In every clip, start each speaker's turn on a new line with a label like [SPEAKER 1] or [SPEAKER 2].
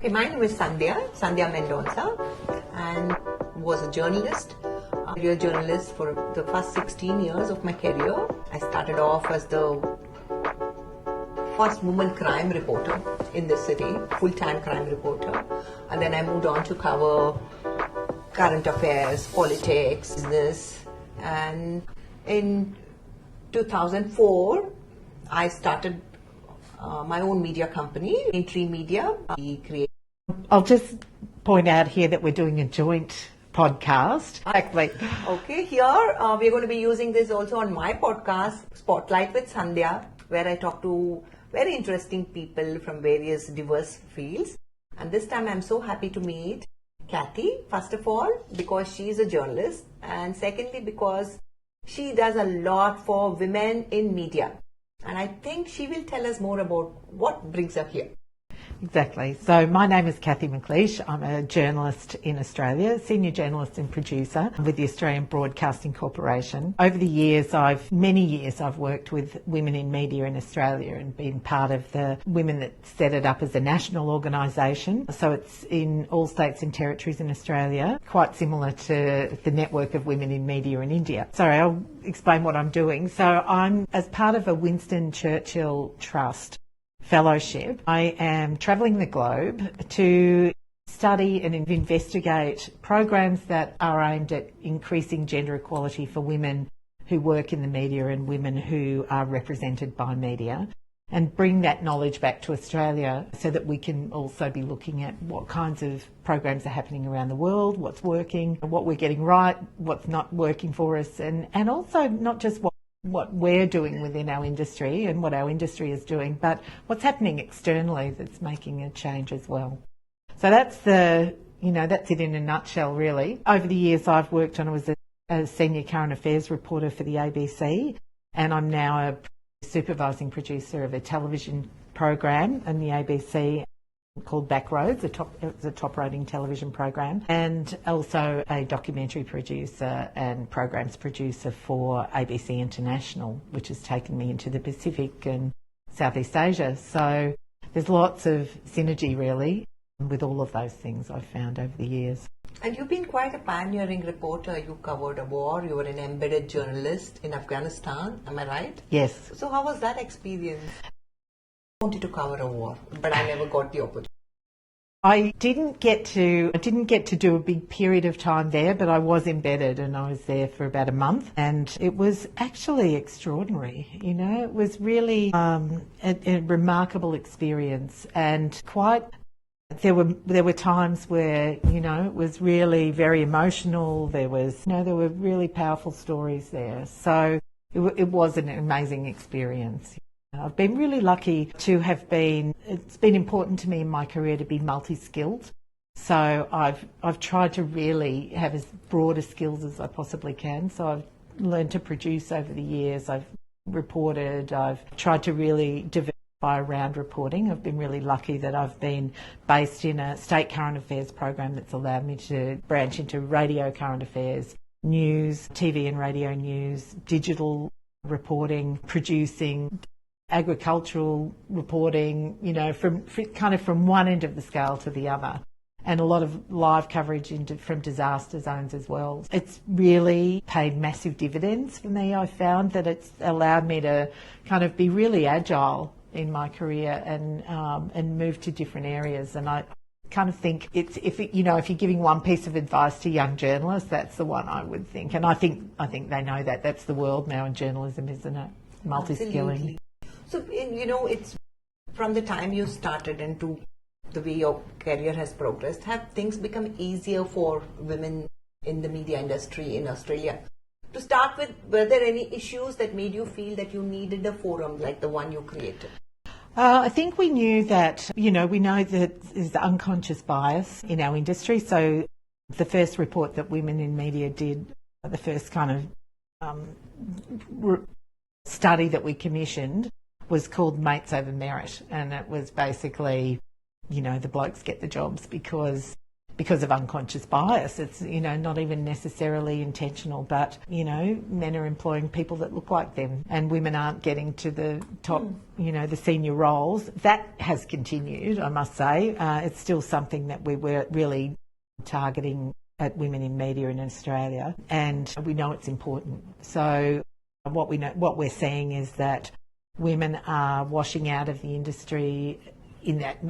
[SPEAKER 1] Okay, my name is Sandhya Mendonca, and was a journalist, a journalist for the first 16 years of my career. I started off as the first woman crime reporter in the city, full-time crime reporter, and then I moved on to cover current affairs, politics, business, and in 2004, I started my own media company, Raintree Media.
[SPEAKER 2] I'll just point out here that we're doing a joint podcast.
[SPEAKER 1] Exactly. Okay, here we're going to be using this also on my podcast, Spotlight with Sandhya, where I talk to very interesting people from various diverse fields. And this time I'm so happy to meet Kathy, first of all, because she is a journalist, and secondly, because she does a lot for women in media. And I think she will tell us more about what brings her here.
[SPEAKER 2] Exactly. So my name is Kathy McLeish. I'm a journalist in Australia, senior journalist and producer with the Australian Broadcasting Corporation. Over the years, many years I've worked with women in media in Australia and been part of the women that set it up as a national organisation. So it's in all states and territories in Australia, quite similar to the network of women in media in India. Sorry, I'll explain what I'm doing. So I'm as part of a Winston Churchill Trust fellowship. I am travelling the globe to study and investigate programs that are aimed at increasing gender equality for women who work in the media and women who are represented by media, and bring that knowledge back to Australia so that we can also be looking at what kinds of programs are happening around the world, what's working, what we're getting right, what's not working for us, and also not just what we're doing within our industry and what our industry is doing, but what's happening externally that's making a change as well. So that's it in a nutshell, really. Over the years I've worked on, I was a senior current affairs reporter for the ABC, and I'm now a supervising producer of a television program in the ABC called Backroads, it's a top-rating television program, and also a documentary producer and programs producer for ABC International, which has taken me into the Pacific and Southeast Asia. So there's lots of synergy, really, with all of those things I've found over the years.
[SPEAKER 1] And you've been quite a pioneering reporter. You covered a war, you were an embedded journalist in Afghanistan, am I right?
[SPEAKER 2] Yes.
[SPEAKER 1] So how was that experience? I wanted to cover a war, but I never got the opportunity.
[SPEAKER 2] I didn't get to do a big period of time there, but I was embedded and I was there for about a month, and it was actually extraordinary. It was really a remarkable experience, and there were times where it was really very emotional. There were really powerful stories there. So it was an amazing experience. I've been really lucky to it's been important to me in my career to be multi-skilled. So I've tried to really have as broad a skills as I possibly can. So I've learned to produce over the years. I've reported. I've tried to really diversify around reporting. I've been really lucky that I've been based in a state current affairs program that's allowed me to branch into radio current affairs, news, TV and radio news, digital reporting, producing, agricultural reporting, from one end of the scale to the other, and a lot of live coverage from disaster zones as well. It's really paid massive dividends for me. I found that it's allowed me to kind of be really agile in my career and move to different areas. And I kind of think if you're giving one piece of advice to young journalists, that's the one I would think. And I think they know that that's the world now in journalism, isn't it? Multi-skilling.
[SPEAKER 1] Absolutely. So, it's from the time you started and to the way your career has progressed, have things become easier for women in the media industry in Australia? To start with, were there any issues that made you feel that you needed a forum like the one you created?
[SPEAKER 2] I think we knew that, we know that there's unconscious bias in our industry. So the first report that Women in Media did, the first kind of study that we commissioned, was called Mates Over Merit, and it was basically, the blokes get the jobs because because of unconscious bias. It's, not even necessarily intentional, but, men are employing people that look like them and women aren't getting to the top, the senior roles. That has continued, I must say. It's still something that we were really targeting at women in media in Australia, and we know it's important. So what we're seeing is that women are washing out of the industry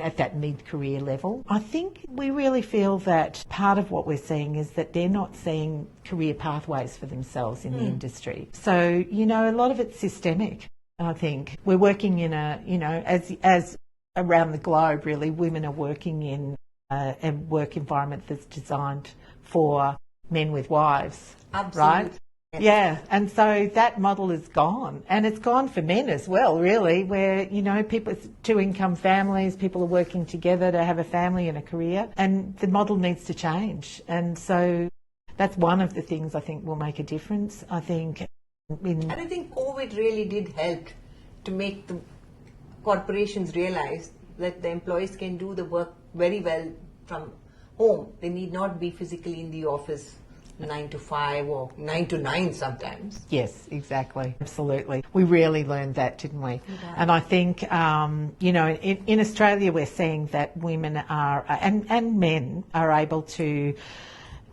[SPEAKER 2] at that mid-career level. I think we really feel that part of what we're seeing is that they're not seeing career pathways for themselves in the industry. So, a lot of it's systemic, I think. We're working in as around the globe, really, women are working in a work environment that's designed for men with wives.
[SPEAKER 1] Absolutely.
[SPEAKER 2] Right? Yeah, and so that model is gone, and it's gone for men as well, really, where, people, two-income families, people are working together to have a family and a career, and the model needs to change. And so that's one of the things I think will make a difference. I think
[SPEAKER 1] And I think COVID really did help to make the corporations realize that the employees can do the work very well from home. They need not be physically in the office 9 to 5 or 9 to 9 sometimes.
[SPEAKER 2] Yes, exactly. Absolutely. We really learned that, didn't we? Yeah. And I think, in Australia we're seeing that women are, and men are able to,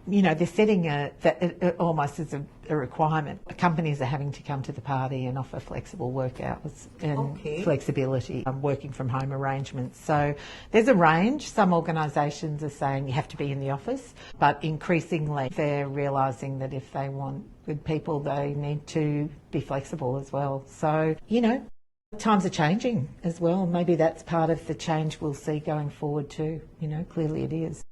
[SPEAKER 2] they're setting that almost as a requirement. Companies are having to come to the party and offer flexible work hours and flexibility, working from home arrangements. So there's a range. Some organisations are saying you have to be in the office, but increasingly they're realising that if they want good people, they need to be flexible as well. So, times are changing as well. Maybe that's part of the change we'll see going forward too. Clearly it is.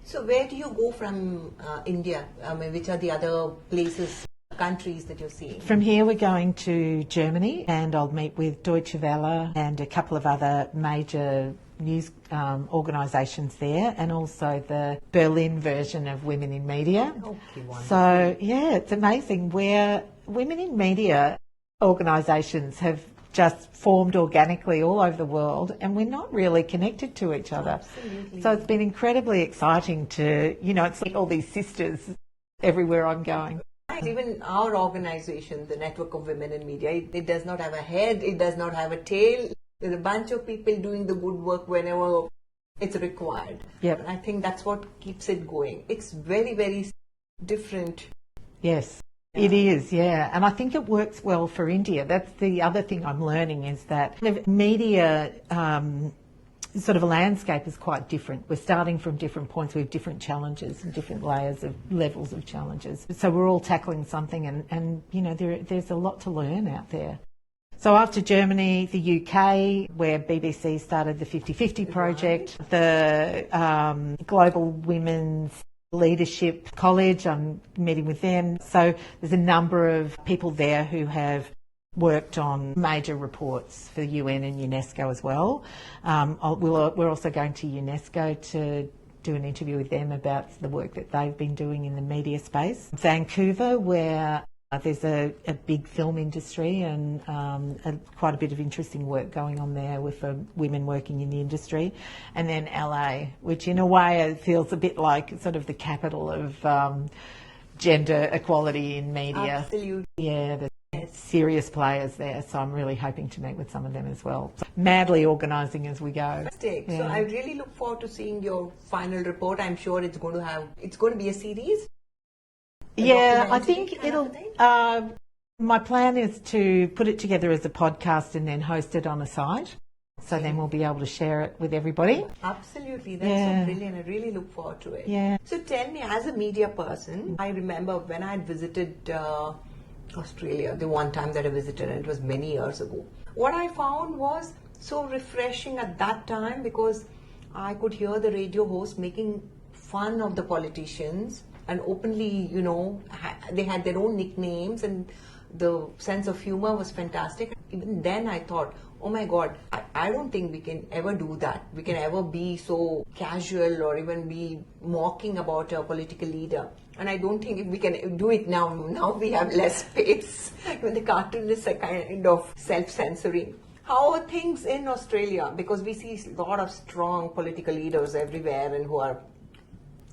[SPEAKER 1] So where do you go from India? Which are the other places, countries that you're seeing?
[SPEAKER 2] From here we're going to Germany, and I'll meet with Deutsche Welle and a couple of other major news organisations there, and also the Berlin version of Women in Media.
[SPEAKER 1] Okay, wonderful.
[SPEAKER 2] So, it's amazing where Women in Media organisations have just formed organically all over the world, and we're not really connected to each other.
[SPEAKER 1] Absolutely.
[SPEAKER 2] So it's been incredibly exciting to, it's like all these sisters everywhere I'm going.
[SPEAKER 1] Even our organisation, the Network of Women in Media, it does not have a head, it does not have a tail. There's a bunch of people doing the good work whenever it's required.
[SPEAKER 2] Yep.
[SPEAKER 1] And I think that's what keeps it going. It's very, very different.
[SPEAKER 2] Yes. It is, yeah. And I think it works well for India. That's the other thing I'm learning, is that media sort of a landscape is quite different. We're starting from different points. We have different challenges and different levels of challenges. So we're all tackling something, and there's a lot to learn out there. So after Germany, the UK, where BBC started the 50/50 project, the Global Women's Leadership College, I'm meeting with them. So there's a number of people there who have worked on major reports for the UN and UNESCO as well. We're also going to UNESCO to do an interview with them about the work that they've been doing in the media space. Vancouver, where there's a big film industry and quite a bit of interesting work going on there with women working in the industry. And then LA, which in a way it feels a bit like sort of the capital of gender equality in media.
[SPEAKER 1] Absolutely.
[SPEAKER 2] Yeah, there's serious players there, so I'm really hoping to meet with some of them as well. So, madly organising as we go.
[SPEAKER 1] Fantastic. Yeah. So I really look forward to seeing your final report. I'm sure it's going to be a series.
[SPEAKER 2] Yeah, I think it'll. My plan is to put it together as a podcast and then host it on a site. So then we'll be able to share it with everybody.
[SPEAKER 1] Absolutely. That's so brilliant. I really look forward to it.
[SPEAKER 2] Yeah.
[SPEAKER 1] So tell me, as a media person, I remember when I had visited Australia, the one time that I visited, and it was many years ago. What I found was so refreshing at that time, because I could hear the radio host making fun of the politicians and openly, they had their own nicknames, and the sense of humor was fantastic. Even then I thought, oh my God, I don't think we can ever do that. We can ever be so casual or even be mocking about a political leader. And I don't think we can do it now. Now we have less space. When the cartoonists are kind of self-censoring. How are things in Australia? Because we see a lot of strong political leaders everywhere and who are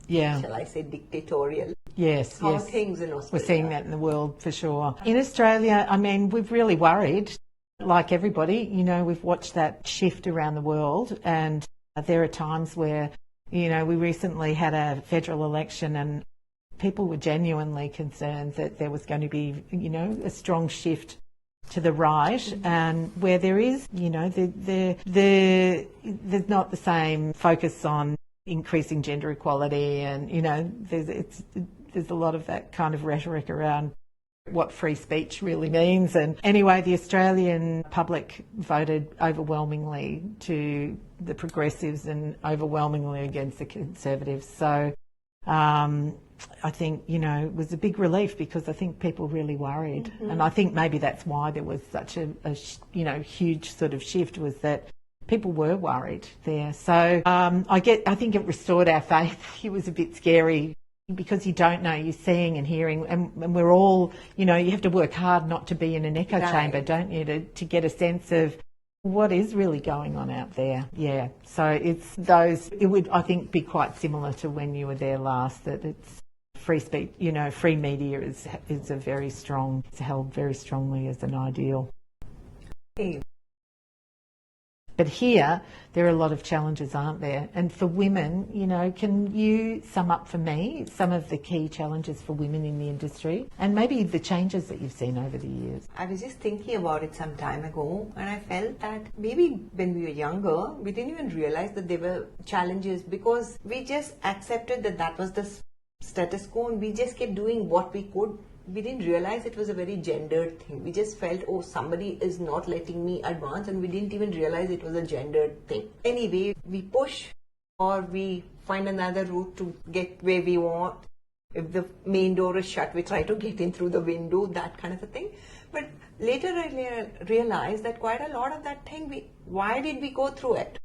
[SPEAKER 2] Yeah.
[SPEAKER 1] shall I say, dictatorial.
[SPEAKER 2] Yes,
[SPEAKER 1] How
[SPEAKER 2] yes.
[SPEAKER 1] things in Australia.
[SPEAKER 2] We're seeing that in the world for sure. In Australia, I mean, we've really worried. Like everybody, you know, we've watched that shift around the world, and there are times where, you know, we recently had a federal election and people were genuinely concerned that there was going to be, you know, a strong shift to the right, and where there is, you know, there's not the same focus on increasing gender equality, and, you know, there's a lot of that kind of rhetoric around what free speech really means. And anyway, the Australian public voted overwhelmingly to the progressives and overwhelmingly against the conservatives. So I think, you know, it was a big relief because I think people really worried. And I think maybe that's why there was such a you know, huge sort of shift, was that people were worried there. So I think it restored our faith. It was a bit scary because you don't know, you're seeing and hearing, and we're all, you know, you have to work hard not to be in an echo chamber, don't you, to get a sense of what is really going on out there. Yeah, so it would, I think, be quite similar to when you were there last, that it's free speech, you know, free media is a very strong, it's held very strongly as an ideal. But here, there are a lot of challenges, aren't there? And for women, you know, can you sum up for me some of the key challenges for women in the industry and maybe the changes that you've seen over the years?
[SPEAKER 1] I was just thinking about it some time ago, and I felt that maybe when we were younger, we didn't even realize that there were challenges because we just accepted that that was the status quo and we just kept doing what we could. We didn't realize it was a very gendered thing. We just felt, oh, somebody is not letting me advance, and we didn't even realize it was a gendered thing. Anyway, we push or we find another route to get where we want. If the main door is shut, we try to get in through the window, that kind of a thing. But later I realized that quite a lot of that thing, why did we go through it?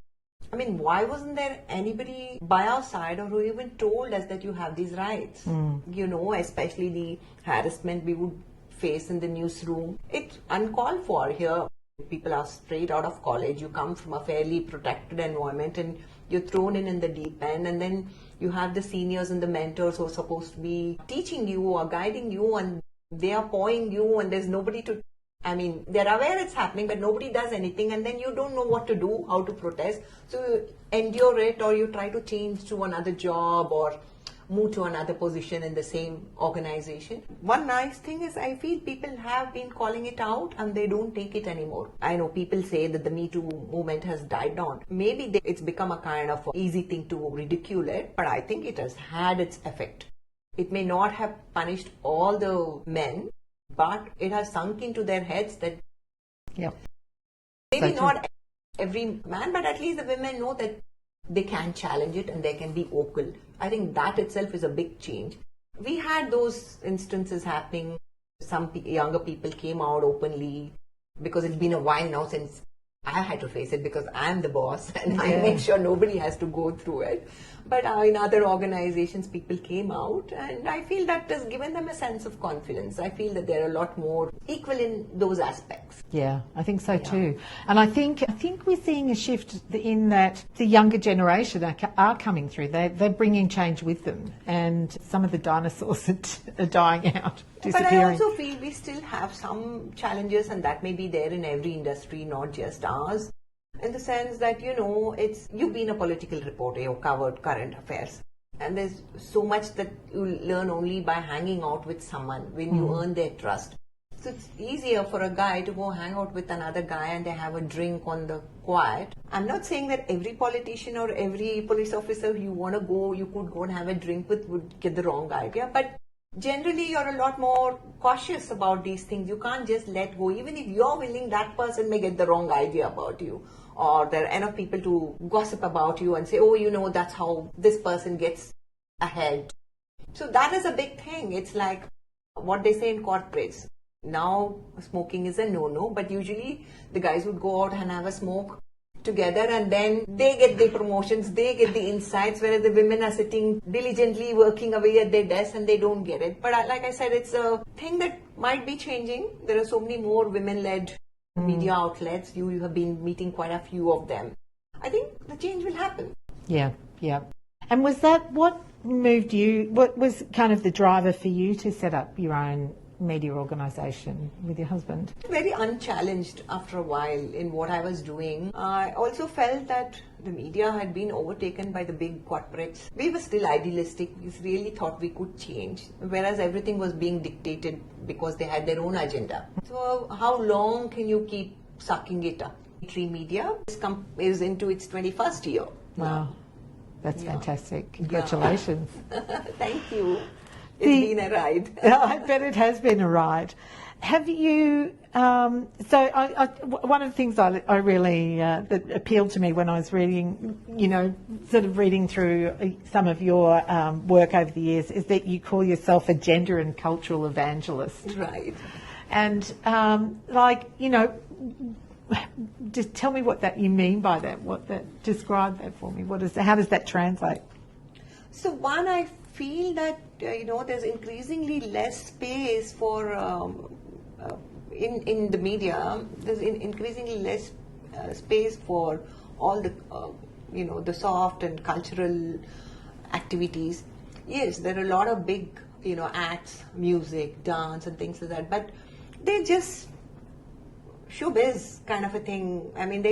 [SPEAKER 1] I mean, why wasn't there anybody by our side or who even told us that you have these rights? You know, especially the harassment we would face in the newsroom. It's uncalled for here. People are straight out of college. You come from a fairly protected environment and you're thrown in the deep end. And then you have the seniors and the mentors who are supposed to be teaching you or guiding you, and they are pawing you, and there's nobody to... I mean, they're aware it's happening, but nobody does anything, and then you don't know what to do, how to protest. So you endure it, or you try to change to another job or move to another position in the same organization. One nice thing is I feel people have been calling it out and they don't take it anymore. I know people say that the Me Too movement has died down. Maybe it's become a kind of easy thing to ridicule it, but I think it has had its effect. It may not have punished all the men, but it has sunk into their heads that maybe not every man, but at least the women know that they can challenge it and they can be vocal. I think that itself is a big change. We had those instances happening. Some younger people came out openly because it's been a while now since I had to face it because I'm the boss and I make sure nobody has to go through it. But in other organizations, people came out, and I feel that has given them a sense of confidence. I feel that they're a lot more equal in those aspects.
[SPEAKER 2] Yeah, I think so too. And I think we're seeing a shift in that the younger generation are coming through. They're bringing change with them, and some of the dinosaurs are dying out, disappearing.
[SPEAKER 1] But I also feel we still have some challenges, and that may be there in every industry, not just ours. In the sense that, you know, you've been a political reporter, you've covered current affairs. And there's so much that you learn only by hanging out with someone when you earn their trust. So it's easier for a guy to go hang out with another guy and they have a drink on the quiet. I'm not saying that every politician or every police officer you could go and have a drink with would get the wrong idea. But generally, you're a lot more cautious about these things. You can't just let go. Even if you're willing, that person may get the wrong idea about you. Or there are enough people to gossip about you and say, oh, you know, that's how this person gets ahead. So that is a big thing. It's like what they say in corporates. Now, smoking is a no-no, but usually the guys would go out and have a smoke together, and then they get the promotions, they get the insights, whereas the women are sitting diligently working away at their desks and they don't get it. But like I said, it's a thing that might be changing. There are so many more women-led media outlets. You have been meeting quite a few of them. I think the change will happen.
[SPEAKER 2] Yeah, yeah. And was that what moved you? What was kind of the driver for you to set up your own media organisation with your husband?
[SPEAKER 1] Very unchallenged after a while in what I was doing. I also felt that the media had been overtaken by the big corporates. We were still idealistic. We really thought we could change, whereas everything was being dictated because they had their own agenda. So how long can you keep sucking it up? Raintree Media is into its 21st year.
[SPEAKER 2] Wow, that's fantastic. Congratulations.
[SPEAKER 1] Thank you. It's been a ride.
[SPEAKER 2] I bet it has been a ride. Have you, one of the things I really, that appealed to me when I was reading, sort of reading through some of your work over the years is that you call yourself a gender and cultural evangelist.
[SPEAKER 1] Right.
[SPEAKER 2] And just tell me what that you mean by that, describe that for me. How does that translate?
[SPEAKER 1] So one, I feel that there's increasingly less space for in the media. There's increasingly less space for all the the soft and cultural activities. Yes, there are a lot of big acts, music, dance, and things like that, but they're just showbiz kind of a thing. I mean,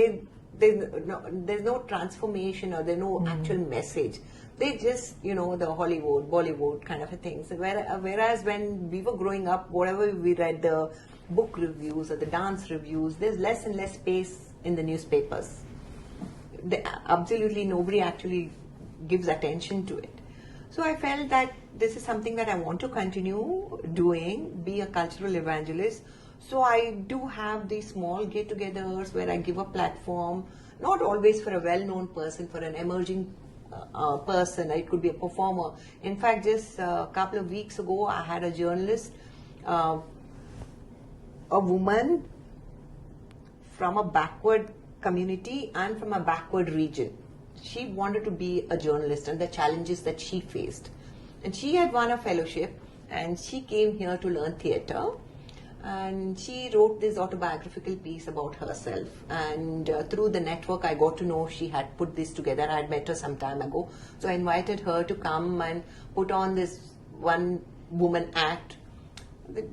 [SPEAKER 1] there's no transformation or there's no actual message. They just, the Hollywood, Bollywood kind of a thing. So whereas when we were growing up, whatever we read, the book reviews or the dance reviews, there's less and less space in the newspapers. Absolutely nobody actually gives attention to it. So I felt that this is something that I want to continue doing, be a cultural evangelist. So I do have these small get-togethers where I give a platform, not always for a well-known person, for an emerging person. It could be a performer. In fact, just a couple of weeks ago, I had a journalist, a woman from a backward community and from a backward region. She wanted to be a journalist and the challenges that she faced. And she had won a fellowship and she came here to learn theatre. And she wrote this autobiographical piece about herself, and through the network I got to know she had put this together. I had met her some time ago, so I invited her to come and put on this one woman act.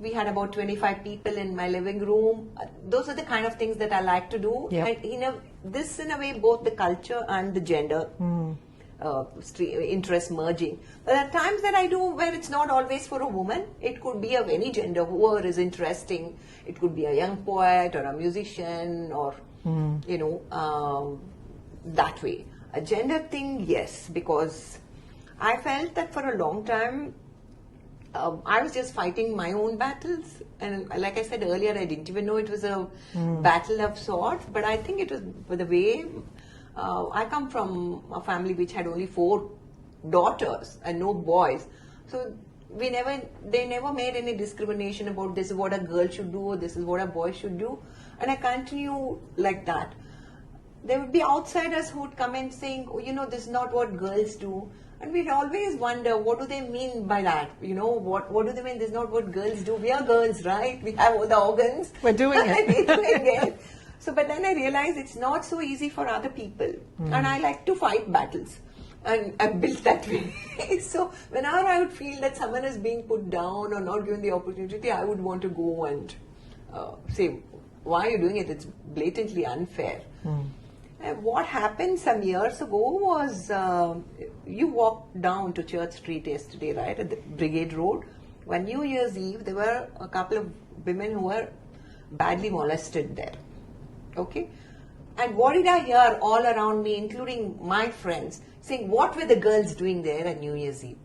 [SPEAKER 1] We had about 25 people in my living room. Those are the kind of things that I like to do.
[SPEAKER 2] Yep.
[SPEAKER 1] And this in a way both the culture and the gender interest merging. But there are times that I do where it's not always for a woman. It could be of any gender, whoever is interesting. It could be a young poet or a musician or, that way. A gender thing, yes, because I felt that for a long time, I was just fighting my own battles. And like I said earlier, I didn't even know it was a battle of sorts. But I think it was the way I come from a family which had only 4 daughters and no boys. So they never made any discrimination about this is what a girl should do or this is what a boy should do. And I continue like that. There would be outsiders who would come in saying, this is not what girls do. And we'd always wonder, what do they mean by that? What do they mean? This is not what girls do. We are girls, right? We have all the organs.
[SPEAKER 2] We're doing it.
[SPEAKER 1] We're doing it. So, but then I realized it's not so easy for other people. And I like to fight battles. And I'm built that way. So, whenever I would feel that someone is being put down or not given the opportunity, I would want to go and say, why are you doing it? It's blatantly unfair. What happened some years ago was, you walked down to Church Street yesterday, right, at the Brigade Road. On New Year's Eve, there were a couple of women who were badly molested there. Okay? And what did I hear all around me, including my friends, saying, what were the girls doing there at New Year's Eve?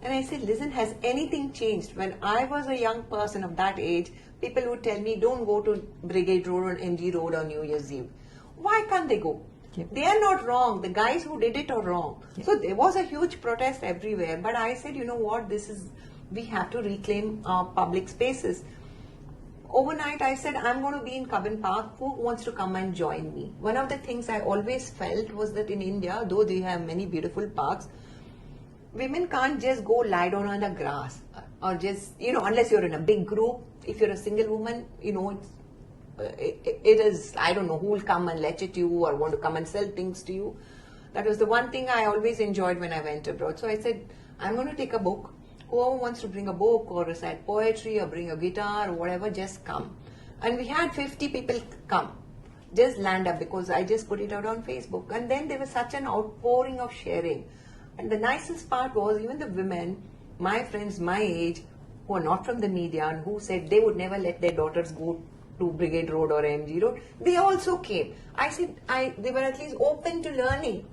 [SPEAKER 1] And I said, listen, has anything changed? When I was a young person of that age, people would tell me, don't go to Brigade Road or MG Road on New Year's Eve. Why can't they go?
[SPEAKER 2] Yep.
[SPEAKER 1] They are not wrong. The guys who did it are wrong.
[SPEAKER 2] Yep.
[SPEAKER 1] So there was a huge protest everywhere. But I said, you know what, we have to reclaim our public spaces. Overnight, I said, I'm going to be in Cubbon Park. Who wants to come and join me? One of the things I always felt was that in India, though they have many beautiful parks, women can't just go lie down on the grass or just, unless you're in a big group. If you're a single woman, it is, I don't know who will come and lecture to you or want to come and sell things to you. That was the one thing I always enjoyed when I went abroad. So I said, I'm going to take a book. Whoever wants to bring a book or recite poetry or bring a guitar or whatever, just come. And we had 50 people come. Just land up because I just put it out on Facebook. And then there was such an outpouring of sharing. And the nicest part was even the women, my friends my age, who are not from the media and who said they would never let their daughters go to Brigade Road or MG Road, they also came. I said they were at least open to learning.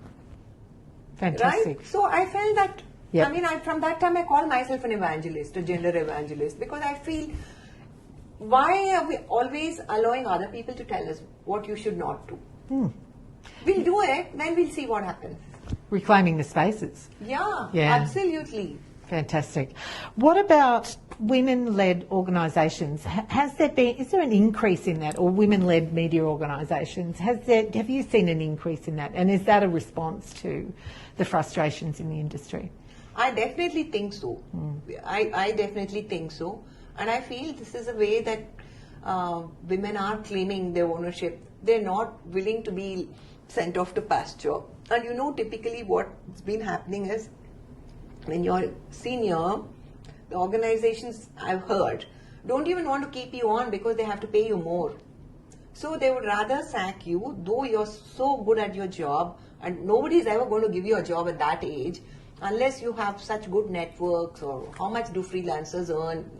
[SPEAKER 2] Fantastic.
[SPEAKER 1] Right? So I felt that,
[SPEAKER 2] Yep.
[SPEAKER 1] I mean, from that time I call myself an evangelist, a gender evangelist, because I feel, why are we always allowing other people to tell us what you should not do? We'll do it, then we'll see what happens.
[SPEAKER 2] Reclaiming the spaces.
[SPEAKER 1] Yeah,
[SPEAKER 2] Yeah.
[SPEAKER 1] absolutely.
[SPEAKER 2] Fantastic. What about women-led organisations? Is there an increase in that, or women-led media organisations? Have you seen an increase in that? And is that a response to the frustrations in the industry?
[SPEAKER 1] I definitely think so. I definitely think so. And I feel this is a way that women are claiming their ownership. They're not willing to be sent off to pasture. And you know, typically what's been happening is when you're senior, the organizations I've heard don't even want to keep you on because they have to pay you more. So they would rather sack you, though you're so good at your job, and nobody's ever going to give you a job at that age unless you have such good networks. Or how much do freelancers earn?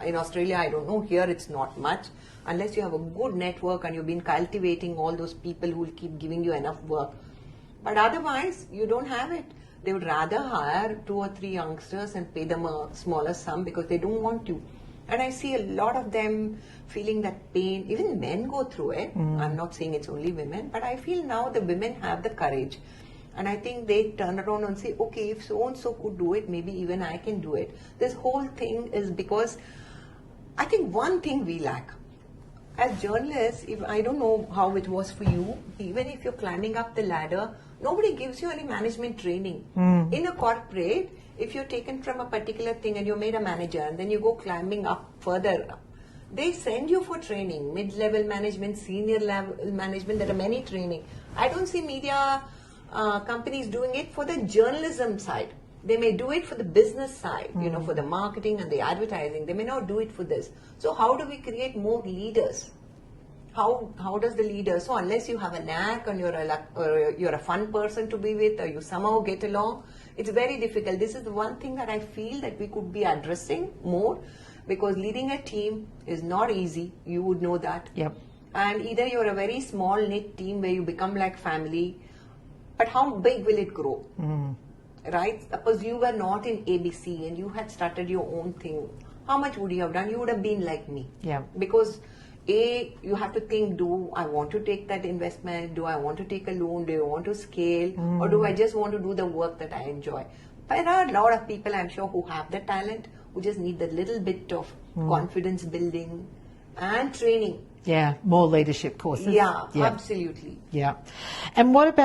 [SPEAKER 1] In Australia, I don't know. Here it's not much. Unless you have a good network and you've been cultivating all those people who will keep giving you enough work. But otherwise, you don't have it. They would rather hire 2 or 3 youngsters and pay them a smaller sum because they don't want to. And I see a lot of them feeling that pain. Even men go through it. I'm not saying it's only women, but I feel now the women have the courage. And I think they turn around and say, okay, if so-and-so could do it, maybe even I can do it. This whole thing is because I think one thing we lack. As journalists, if I don't know how it was for you, even if you're climbing up the ladder, nobody gives you any management training. In a corporate, if you're taken from a particular thing and you're made a manager and then you go climbing up further, they send you for training, mid-level management, senior level management. There are many training. I don't see media companies doing it for the journalism side. They may do it for the business side, you know, for the marketing and the advertising. They may not do it for this. So how do we create more leaders? How does the leader? So unless you have a knack and you're a fun person to be with, or you somehow get along, it's very difficult. This is the one thing that I feel that we could be addressing more, because leading a team is not easy. You would know that.
[SPEAKER 2] Yep.
[SPEAKER 1] And either you're a very small knit team where you become like family, but how big will it grow? Right? Suppose you were not in ABC and you had started your own thing. How much would you have done? You would have been like me.
[SPEAKER 2] Yeah.
[SPEAKER 1] Because you have to think, do I want to take that investment? Do I want to take a loan? Do I want to scale? Or do I just want to do the work that I enjoy? But there are a lot of people, I'm sure, who have the talent, who just need the little bit of confidence building and training.
[SPEAKER 2] Yeah, more leadership courses.
[SPEAKER 1] Yeah, absolutely.
[SPEAKER 2] Yeah. And what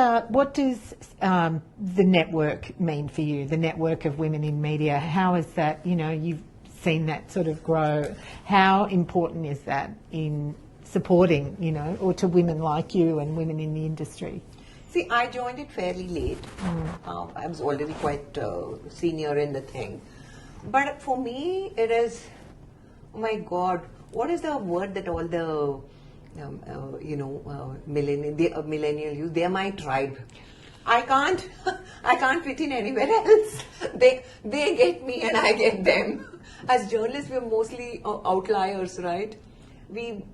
[SPEAKER 2] does the network mean for you, the network of women in media? How is that, you've seen that sort of grow? How important is that in supporting, or to women like you and women in the industry?
[SPEAKER 1] See, I joined it fairly late. I was already quite senior in the thing. But for me, it is, oh my God, what is the word that all the, millennial use? They are my tribe. I can't fit in anywhere else. They get me and I get them. As journalists, we are mostly outliers, right? We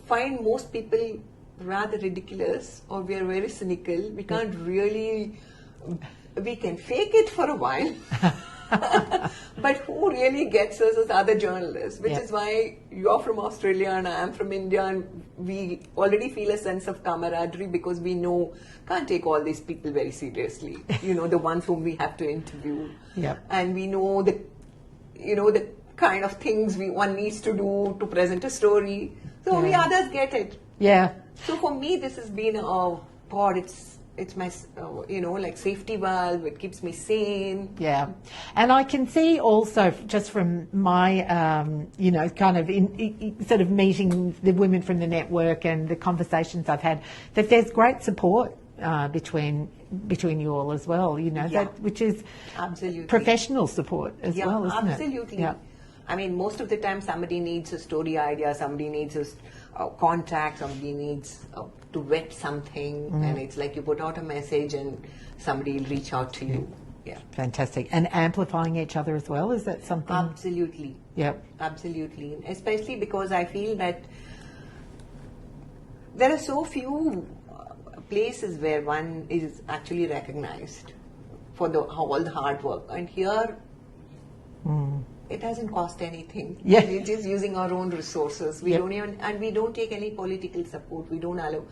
[SPEAKER 1] find most people rather ridiculous, or we are very cynical. We can't really, we can fake it for a while. But who really gets us as other journalists, which is why you're from Australia and I am from India, and we already feel a sense of camaraderie because we know can't take all these people very seriously, the ones whom we have to interview. And we know the kind of things one needs to do to present a story. So we others get it.
[SPEAKER 2] Yeah.
[SPEAKER 1] So for me, this has been, it's my, like safety valve. It keeps me sane.
[SPEAKER 2] Yeah. And I can see also just from my, kind of sort of meeting the women from the network and the conversations I've had, that there's great support between between you all as well, which is
[SPEAKER 1] absolutely
[SPEAKER 2] professional support as well, isn't it?
[SPEAKER 1] Absolutely.
[SPEAKER 2] Yeah.
[SPEAKER 1] I mean, most of the time somebody needs a story idea, somebody needs a contact, somebody needs to vet something, and it's like you put out a message and somebody will reach out to you. Yeah.
[SPEAKER 2] Fantastic. And amplifying each other as well, is that something?
[SPEAKER 1] Absolutely.
[SPEAKER 2] Yep.
[SPEAKER 1] Absolutely. Especially because I feel that there are so few places where one is actually recognized for all the hard work. And here, it doesn't cost anything.
[SPEAKER 2] Yeah.
[SPEAKER 1] We're just using our own resources. We don't even, and we don't take any political support. We don't allow.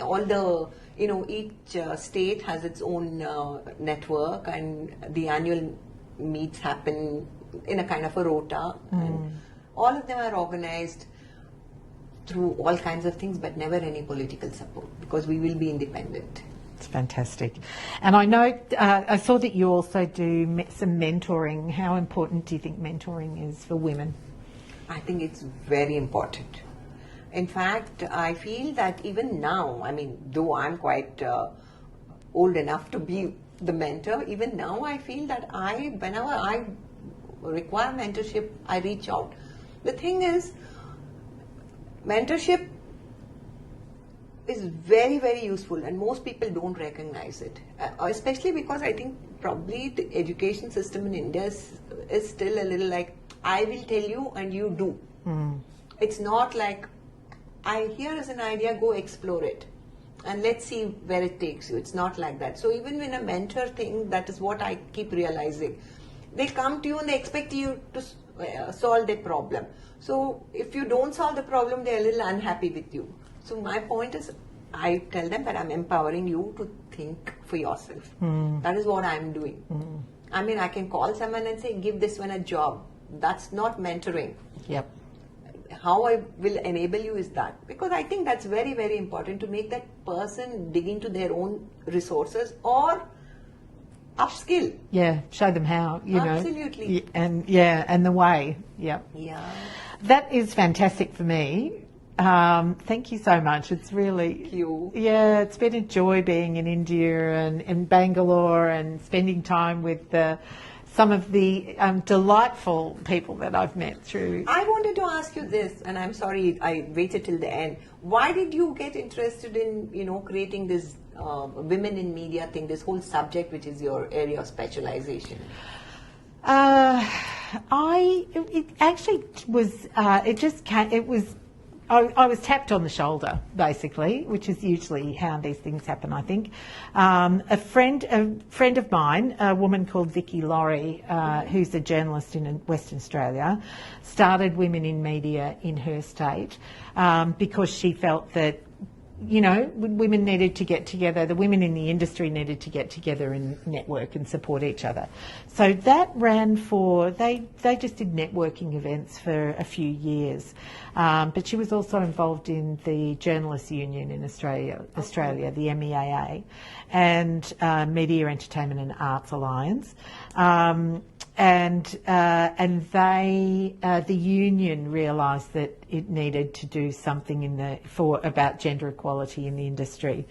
[SPEAKER 1] All the, each state has its own network, and the annual meets happen in a kind of a rota, and all of them are organized through all kinds of things, but never any political support, because we will be independent.
[SPEAKER 2] It's fantastic. And I know, I saw that you also do some mentoring. How important do you think mentoring is for women?
[SPEAKER 1] I think it's very important. In fact, I feel that even now, I mean, though I'm quite old enough to be the mentor, even now I feel that whenever I require mentorship, I reach out. The thing is, mentorship is very, very useful, and most people don't recognize it, especially because I think probably the education system in India is still a little like, I will tell you and you do. It's not like, here is an idea, go explore it and let's see where it takes you. It's not like that. So even when a mentor thing, that is what I keep realizing. They come to you and they expect you to solve their problem. So if you don't solve the problem, they're a little unhappy with you. So my point is, I tell them that I'm empowering you to think for yourself. That is what I'm doing. I mean, I can call someone and say, give this one a job. That's not mentoring.
[SPEAKER 2] Yep.
[SPEAKER 1] How I will enable you is that, because I think that's very, very important to make that person dig into their own resources or upskill.
[SPEAKER 2] Yeah, show them how,
[SPEAKER 1] Absolutely.
[SPEAKER 2] And the way. Yep.
[SPEAKER 1] Yeah.
[SPEAKER 2] That is fantastic for me. Thank you so much. It's really,
[SPEAKER 1] Thank you.
[SPEAKER 2] Yeah, it's been a joy being in India and in Bangalore and spending time with some of the delightful people that I've met through.
[SPEAKER 1] I wanted to ask you this, and I'm sorry I waited till the end. Why did you get interested in, creating this women in media thing, this whole subject, which is your area of specialization?
[SPEAKER 2] I was tapped on the shoulder, basically, which is usually how these things happen, I think. A friend of mine, a woman called Vicky Laurie, who's a journalist in Western Australia, started Women in Media in her state because she felt that, women needed to get together, the women in the industry needed to get together and network and support each other. So that ran they just did networking events for a few years. But she was also involved in the Journalists Union in Australia, the MEAA, and Media, Entertainment and Arts Alliance. And the union realised that it needed to do something about gender equality in the industry,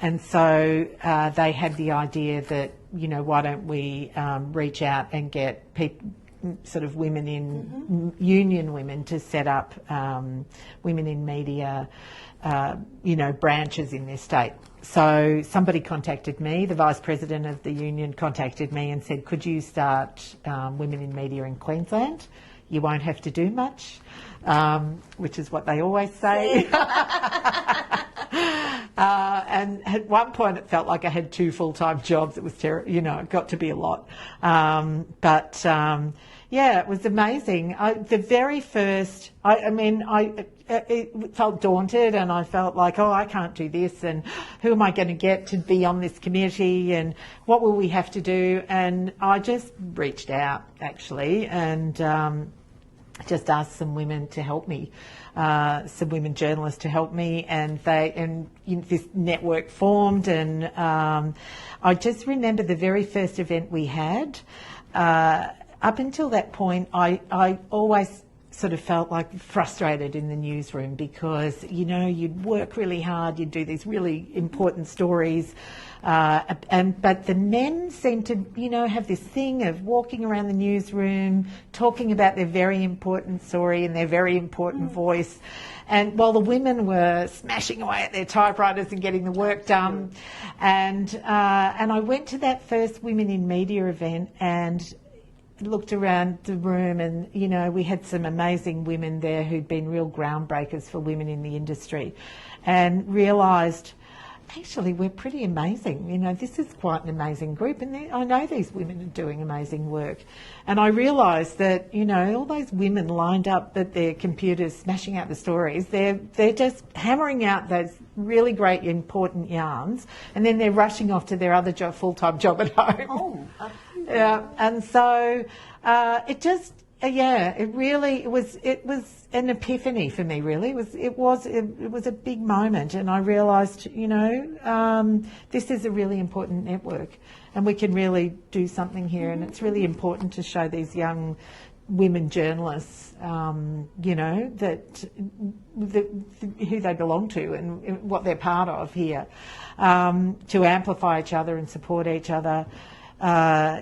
[SPEAKER 2] and so they had the idea that why don't we reach out and get people, sort of women in union women, to set up women in media, branches in their state. So somebody contacted me, the vice president of the union contacted me and said, could you start Women in Media in Queensland? You won't have to do much, which is what they always say. And at one point it felt like I had 2 full-time jobs. It was terrible, it got to be a lot. Yeah, it was amazing. The very first, it felt daunted, and I felt like, I can't do this, and who am I going to get to be on this committee, and what will we have to do? And I just reached out, actually, and just asked some women to help me, some women journalists to help me, and this network formed, and I just remember the very first event we had. Up until that point, I always sort of felt like frustrated in the newsroom because, you know, you'd work really hard, you'd do these really important stories, but the men seemed to, you know, have this thing of walking around the newsroom, talking about their very important story and their very important voice. And while the women were smashing away at their typewriters and getting the work done. And I went to that first Women in Media event and looked around the room, and, you know, we had some amazing women there who'd been real groundbreakers for women in the industry, and realised, actually, we're pretty amazing. You know, this is quite an amazing group, and I know these women are doing amazing work. And I realised that, you know, all those women lined up at their computers smashing out the stories, they're just hammering out those really great, important yarns, and then they're rushing off to their other job, full-time job at home.
[SPEAKER 1] Oh,
[SPEAKER 2] yeah, and so it just, it was an epiphany for me. Really, it was a big moment, and I realised, you know, this is a really important network, and we can really do something here, and it's really important to show these young women journalists, you know, who they belong to and what they're part of here, to amplify each other and support each other. I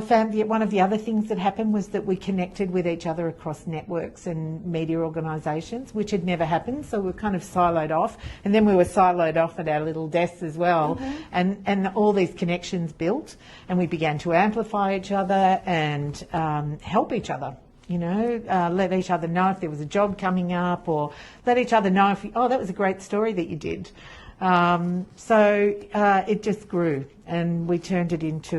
[SPEAKER 2] found one of the other things that happened was that we connected with each other across networks and media organisations, which had never happened. So we were kind of siloed off, and then we were siloed off at our little desks as well. And all these connections built, and we began to amplify each other and help each other. You know, let each other know if there was a job coming up, or let each other know if, that was a great story that you did. So it just grew, and we turned it into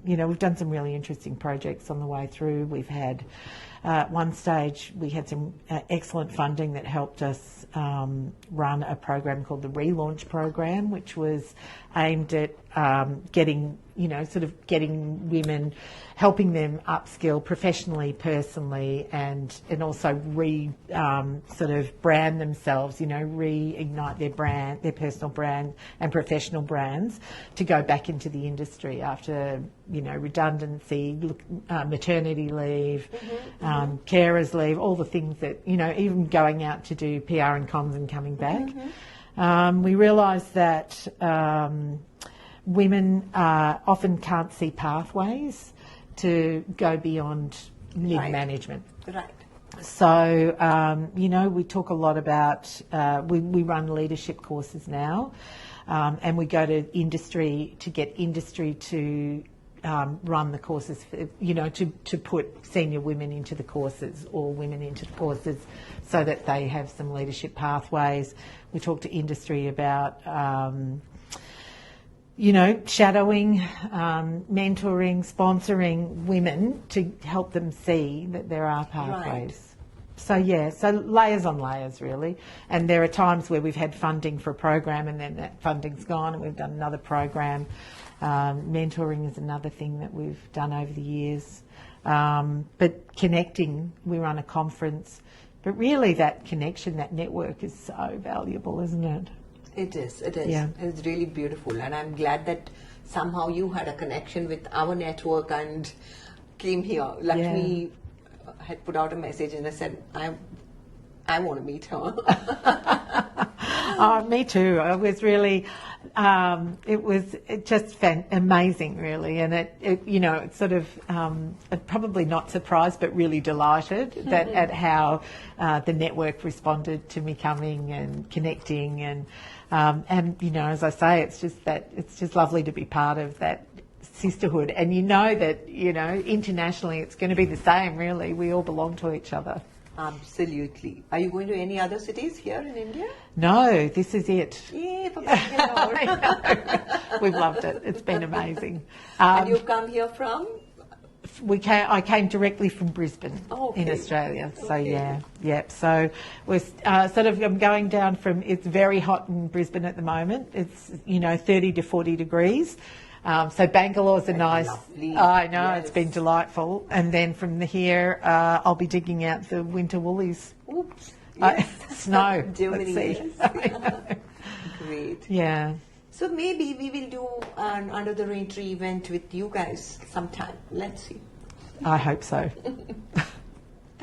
[SPEAKER 2] you know, we've done some really interesting projects on the way through. We've had, at one stage, we had some excellent funding that helped us run a program called the Relaunch Program, which was aimed at getting, you know, sort of getting women, helping them upskill professionally, personally, and also sort of brand themselves, you know, reignite their brand, their personal brand and professional brands, to go back into the industry after, you know, redundancy, maternity leave, carers leave, all the things that, you know, even going out to do PR and comms and coming back. We realised that women often can't see pathways to go beyond mid-management.
[SPEAKER 1] Right.
[SPEAKER 2] So, you know, we talk a lot about, we run leadership courses now, and we go to industry to get industry to run the courses, you know, to put senior women into the courses or women into the courses so that they have some leadership pathways. We talk to industry about, you know, shadowing, mentoring, sponsoring women to help them see that there are pathways. Right. So layers on layers, really. And there are times where we've had funding for a program and then that funding's gone and we've done another program. Mentoring is another thing that we've done over the years. But connecting, we run a conference. But really that connection, that network is so valuable, isn't it?
[SPEAKER 1] It is.
[SPEAKER 2] Yeah.
[SPEAKER 1] It's really beautiful, and I'm glad that somehow you had a connection with our network and came here. Lakshmi had put out a message and I said, I want to meet her.
[SPEAKER 2] Oh, me too. I was really, it was just amazing, really. And it you know, it's sort of probably not surprised, but really delighted that at how the network responded to me coming and connecting, and you know, as I say, it's just lovely to be part of that sisterhood. And you know that, you know, internationally it's going to be the same, really. We all belong to each other.
[SPEAKER 1] Absolutely. Are you going to any other cities here in India?
[SPEAKER 2] No, this is it.
[SPEAKER 1] Yay, for Bangalore.
[SPEAKER 2] We've loved it. It's been amazing.
[SPEAKER 1] And you've come here from?
[SPEAKER 2] I came directly from Brisbane in Australia. So So we're I'm going down from, it's very hot in Brisbane at the moment. It's, you know, 30 to 40 degrees. So Bangalore's a nice,
[SPEAKER 1] lovely.
[SPEAKER 2] I know, it's been delightful. And then from here, I'll be digging out the winter woolies.
[SPEAKER 1] Oops. Yes.
[SPEAKER 2] Snow.
[SPEAKER 1] Germany, yes. Great.
[SPEAKER 2] Yeah.
[SPEAKER 1] So maybe we will do an Under the Raintree event with you guys sometime. Let's see.
[SPEAKER 2] I hope so.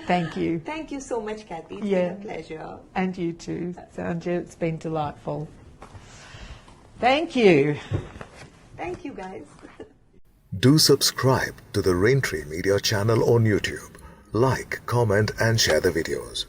[SPEAKER 2] Thank you.
[SPEAKER 1] Thank you so much, Kathy. It's
[SPEAKER 2] Yeah.
[SPEAKER 1] been a pleasure.
[SPEAKER 2] And you too, Sandhya. It's been delightful. Thank you.
[SPEAKER 1] Thank you, guys.
[SPEAKER 3] Do subscribe to the Raintree Media channel on YouTube. Like, comment and share the videos.